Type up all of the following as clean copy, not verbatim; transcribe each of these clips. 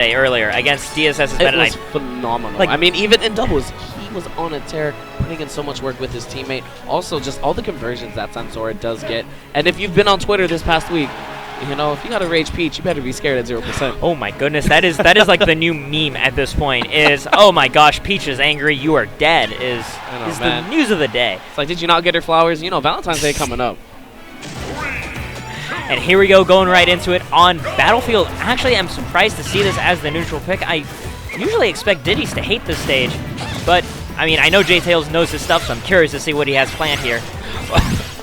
earlier against DSS's Meta It was Knight. phenomenal. Like, I mean, even in doubles, he was on a tear, putting in so much work with his teammate. Also, just all the conversions that Samsora does get. And if you've been on Twitter this past week, you know, if you got a Rage Peach, you better be scared at 0%. Oh my goodness, that is like the new meme at this point. Is oh my gosh, Peach is angry, you are dead. Is the news of the day. It's like, did you not get her flowers? You know, Valentine's Day coming up. And here we go, going right into it on Battlefield. Actually, I'm surprised to see this as the neutral pick. I usually expect Diddy's to hate this stage, but I mean, I know Jtails knows his stuff, so I'm curious to see what he has planned here.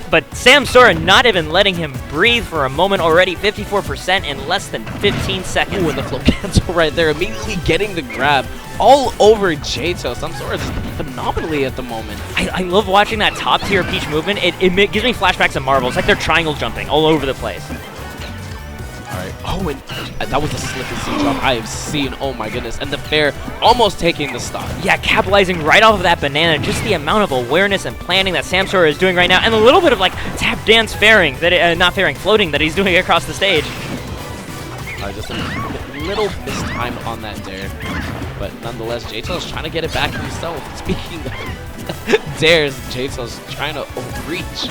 But Samsora not even letting him breathe for a moment already, 54% in less than 15 seconds. Ooh, and the flow cancel right there, immediately getting the grab all over Jtails. Samsora is phenomenally at the moment. I love watching that top tier Peach movement. It gives me flashbacks of Marvel. It's like they're triangle jumping all over the place. All right. Oh, and that was the slippest C drop I have seen. Oh my goodness. And the fair almost taking the stock. Yeah, capitalizing right off of that banana. Just the amount of awareness and planning that Samsora is doing right now, and a little bit of like tap dance fairing that floating that he's doing across the stage. Just a little mistime on that dare, but nonetheless, Jtails trying to get it back himself. Speaking of dares, Jtails trying to overreach.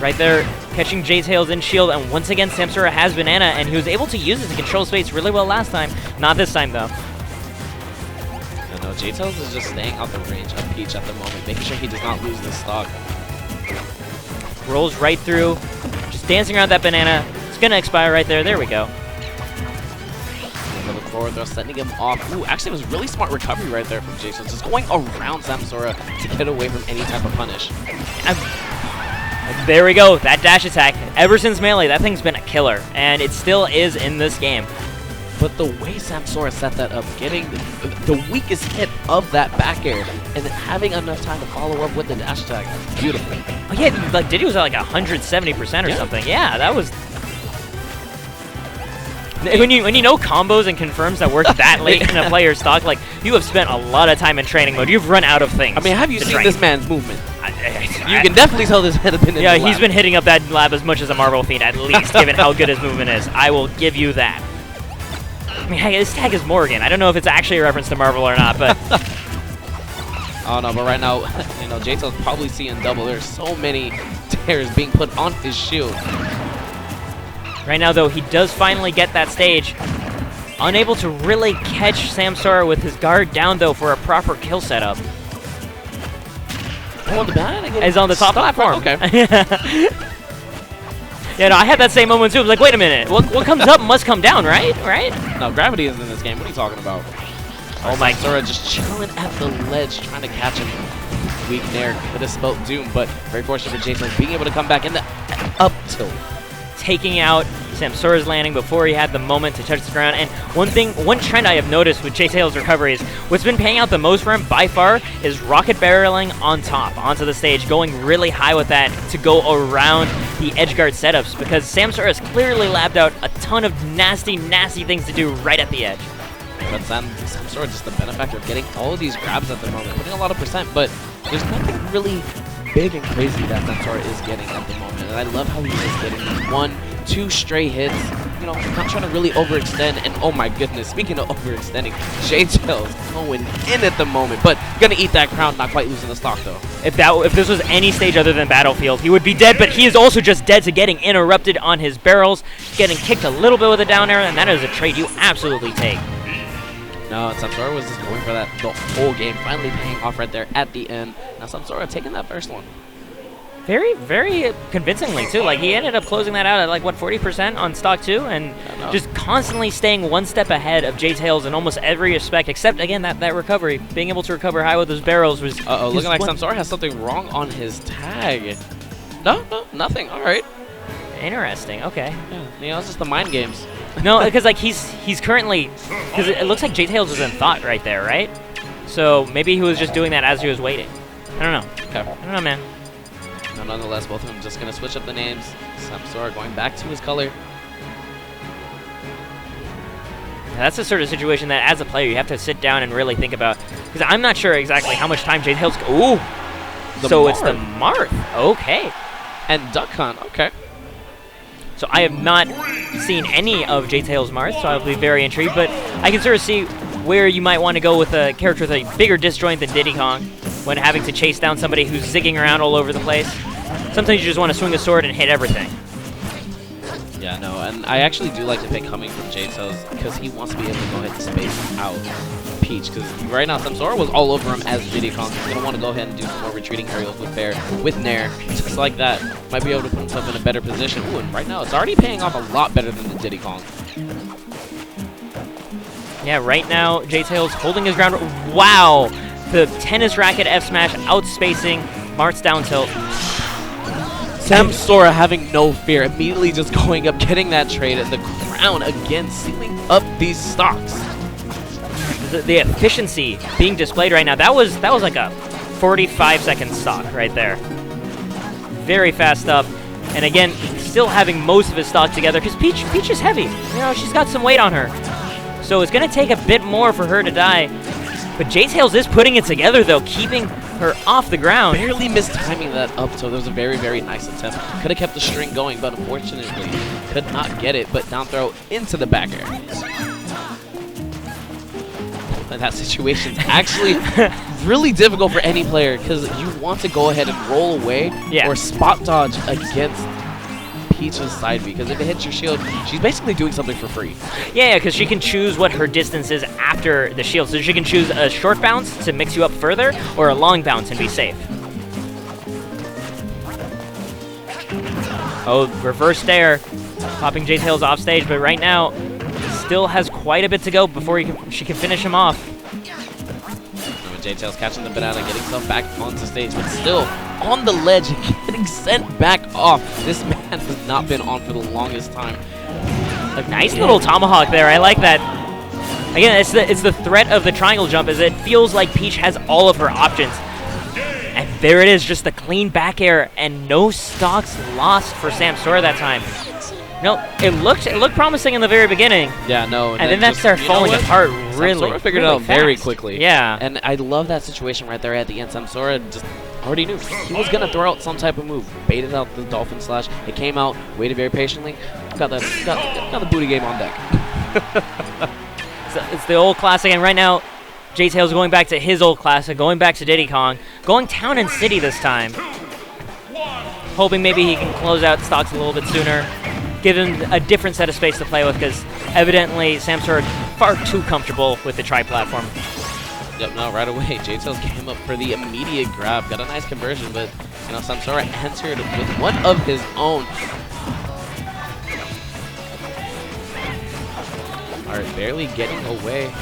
Right there, catching Jtails in shield, and once again, Samsora has banana, and he was able to use it to control space really well last time. Not this time, though. No, Jtails is just staying out the range of Peach at the moment, making sure he does not lose this stock. Rolls right through, just dancing around that banana. It's going to expire right there. There we go. Look forward throw, sending him off. Ooh, actually, it was really smart recovery right there from Jtails, just going around Samsora to get away from any type of punish. There we go, that dash attack. Ever since Melee, that thing's been a killer, and it still is in this game. But the way Samsora set that up, getting the weakest hit of that back air, and then having enough time to follow up with the dash attack, beautiful. Oh yeah, like Diddy was at like 170% or something. Yeah, that was... When you know combos and confirms that work that late in a player's stock, like, you have spent a lot of time in training mode. You've run out of things. I mean, have you seen train. this man's movement? You can definitely tell this has been in yeah, the lab. He's been hitting up that lab as much as a Marvel Fiend, at least, given how good his movement is. I will give you that. I mean, hey, this tag is Morgan. I don't know if it's actually a reference to Marvel or not, but... Oh no, but right now, you know, Jtails probably seeing double. There's so many tears being put on his shield. Right now, though, he does finally get that stage. Unable to really catch Samsora with his guard down, though, for a proper kill setup. Oh, the banana is on the top platform. Okay. Yeah, no, I had that same moment, too. I was like, wait a minute. What comes up must come down, right? Right? No, gravity isn't in this game. What are you talking about? Oh my... Samsora just chilling at the ledge, trying to catch him. Weak nair could have spelled doom, but very fortunate for Jtails being able to come back in the up tilt. Taking out Samsora's landing before he had the moment to touch the ground. And one trend I have noticed with Jtails' recovery is what's been paying out the most for him by far is rocket barreling on top onto the stage, going really high with that to go around the edgeguard setups, because Samsora has clearly labbed out a ton of nasty, nasty things to do right at the edge. But Samsora just the benefactor of getting all of these grabs at the moment, putting a lot of percent, but there's nothing really big and crazy that Samsora is getting at the moment. And I love how he's just getting 1-2 straight hits, you know, not trying to really overextend. And oh my goodness, speaking of overextending, Jtails going in at the moment, but gonna eat that crown, not quite losing the stock though. If this was any stage other than Battlefield, he would be dead, but he is also just dead to getting interrupted on his barrels, getting kicked a little bit with a down air, and that is a trade you absolutely take. No, Samsora was just going for that the whole game, finally paying off right there at the end. Now Samsora taking that first one. Very, very convincingly, too. Like, he ended up closing that out at, like, what, 40% on stock 2, and just constantly staying one step ahead of Jtails in almost every respect, except, again, that recovery. Being able to recover high with those barrels was... Uh-oh, looking like Samsora has something wrong on his tag. No, nothing. All right. Interesting. Okay. Yeah, you know, it's just the mind games. No, because, like, he's currently... Because it looks like Jtails was in thought right there, right? So maybe he was just doing that as he was waiting. I don't know. Okay. I don't know, man. No, nonetheless, both of them just going to switch up the names. Samsora going back to his color. That's the sort of situation that, as a player, you have to sit down and really think about. Because I'm not sure exactly how much time Jtails... Ooh! So it's the Marth. Okay. And Duck Hunt. Okay. So I have not seen any of Jtails Mars, so I'll be very intrigued. But I can sort of see where you might want to go with a character with a bigger disjoint than Diddy Kong when having to chase down somebody who's zigging around all over the place. Sometimes you just want to swing a sword and hit everything. Yeah, no, and I actually do like the pick coming from Jtails because he wants to be able to go ahead and space out Peach, because right now Samsora was all over him as Diddy Kong. He's going to want to go ahead and do some more retreating aerials with Bear, with Nair, just like that. Might be able to put himself in a better position. Ooh, and right now it's already paying off a lot better than the Diddy Kong. Yeah, right now Jtails holding his ground. Wow! The tennis racket F smash outspacing Mart's down tilt. Samsora having no fear, immediately just going up, getting that trade, and the crown again sealing up these stocks. The efficiency being displayed right now, that was like a 45-second stock right there. Very fast up, and again, still having most of his stock together because Peach is heavy. You know, she's got some weight on her, so it's gonna take a bit more for her to die. But Jtails is putting it together though, keeping her off the ground. Barely mistiming that up, so there was a very, very nice attempt. Could have kept the string going, but unfortunately could not get it. But down throw into the back air. And that situation's actually really difficult for any player because you want to go ahead and roll away or spot dodge against Peach's side B, because if it hits your shield, she's basically doing something for free. Yeah, because she can choose what her distance is after the shield. So she can choose a short bounce to mix you up further, or a long bounce and be safe. Oh, reverse dare, popping Jtails off stage, but right now, still has quite a bit to go before she can finish him off. Jtails catching the banana, getting himself back onto stage, but still on the ledge, getting sent back off. This man has not been on for the longest time. A nice little tomahawk there. I like that. Again, it's the threat of the triangle jump, as it feels like Peach has all of her options. And there it is, just the clean back air, and no stocks lost for Samsora that time. No, it looked promising in the very beginning. Yeah, no. And then that started falling apart really Samsora figured it out very quickly. Yeah. And I love that situation right there at the end. Samsora just already knew he was going to throw out some type of move. Baited out the Dolphin Slash. It came out, waited very patiently. Got the booty game on deck. It's the old classic, and right now, Jtails going back to his old classic, going back to Diddy Kong, going town and city this time. Hoping maybe he can close out stocks a little bit sooner. Give him a different set of space to play with, because evidently Samsora far too comfortable with the tri-platform. Yep, no, right away, Jtails came up for the immediate grab. Got a nice conversion, but, you know, Samsora answered with one of his own. Are barely getting away.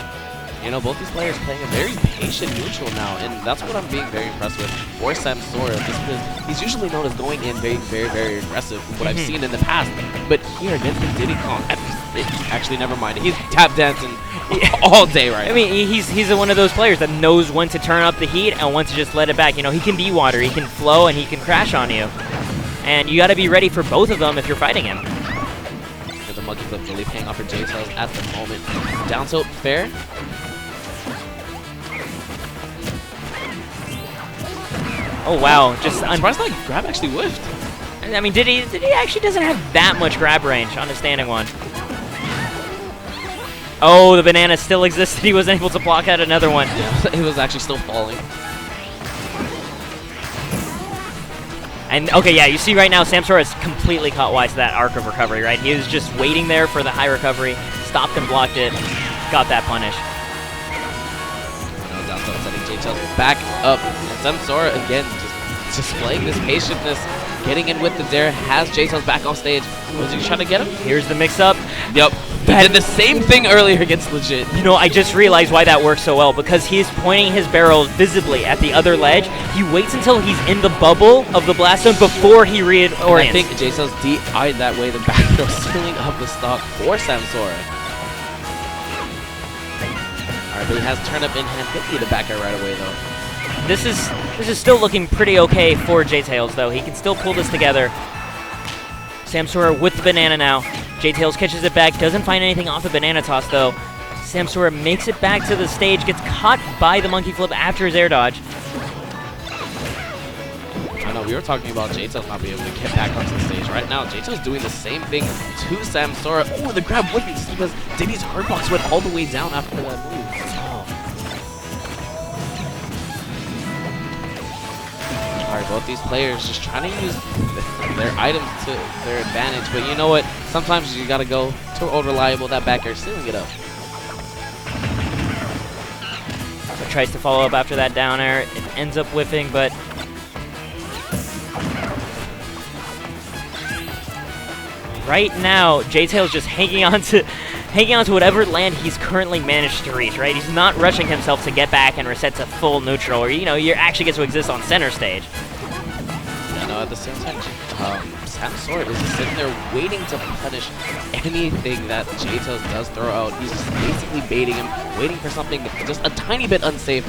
You know, both these players playing a very patient neutral now, and that's what I'm being very impressed with for Samsora, just because he's usually known as going in very, very, very aggressive, what I've seen in the past. But here against the Diddy Kong, actually, never mind. He's tap dancing all day right now. I mean, he's one of those players that knows when to turn up the heat and when to just let it back. You know, he can be water, he can flow, and he can crash on you. And you got to be ready for both of them if you're fighting him. The monkey flip really paying off for Jtails at the moment. Down tilt fair. Oh wow, just I'm surprised that grab actually whiffed. I mean, Diddy actually doesn't have that much grab range on a standing one. Oh, the banana still existed. He wasn't able to block out another one. Yeah, it was actually still falling. And okay, yeah, you see right now Samsora is completely caught wise to that arc of recovery, right? He was just waiting there for the high recovery, stopped and blocked it, got that punish. Down throw setting Jtails back up. And Samsora again just displaying this patientness, getting in with the dare, has Jtails back off stage. Was he trying to get him? Here's the mix up. Yep. He did the same thing earlier against Legit. You know, I just realized why that works so well, because he's pointing his barrel visibly at the other ledge. He waits until he's in the bubble of the blast zone before he reorients. I think Jtails DI'd that way, the back throw sealing up the stock for Samsora. Alright, but he has turned up in hand, could be the back air right away though. This is still looking pretty okay for Jtails though. He can still pull this together. Samsora with the banana now. Jtails catches it back, doesn't find anything off the banana toss though. Samsora makes it back to the stage, gets caught by the monkey flip after his air dodge. I know, we were talking about Jtails not being able to get back onto the stage. Right now, Jtails doing the same thing to Samsora. Oh, the grab wouldn't because Diddy's hard box went all the way down after that move. Alright, both these players just trying to use their items to their advantage, but you know what? Sometimes you gotta go to old reliable, that back air, sealing it up. So tries to follow up after that down air. It ends up whiffing, but right now, Jtails just hanging on to whatever land he's currently managed to reach, right? He's not rushing himself to get back and reset to full neutral, or, you know, you actually gets to exist on center stage. You know, at the same time, Samsora is just sitting there waiting to punish anything that Jtails does throw out. He's just basically baiting him, waiting for something just a tiny bit unsafe,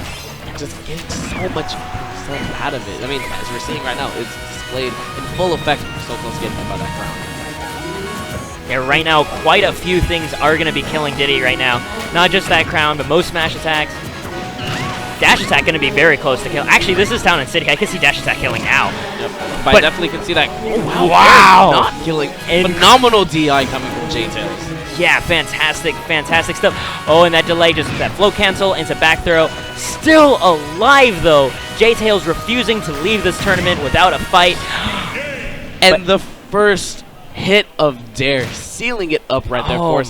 and just getting so much percent out of it. I mean, as we're seeing right now, it's displayed in full effect. So close to getting hit by that crown. Yeah, right now, quite a few things are going to be killing Diddy right now. Not just that crown, but most smash attacks. Dash attack going to be very close to kill. Actually, this is Town and City. I can see dash attack killing now. Yep. But I definitely can see that. Oh, wow! Not killing. Phenomenal DI coming from Jtails. Yeah, fantastic, fantastic stuff. Oh, and that delay, just that float cancel into back throw. Still alive, though. Jtails refusing to leave this tournament without a fight. And the first hit of Dare, sealing it up right there for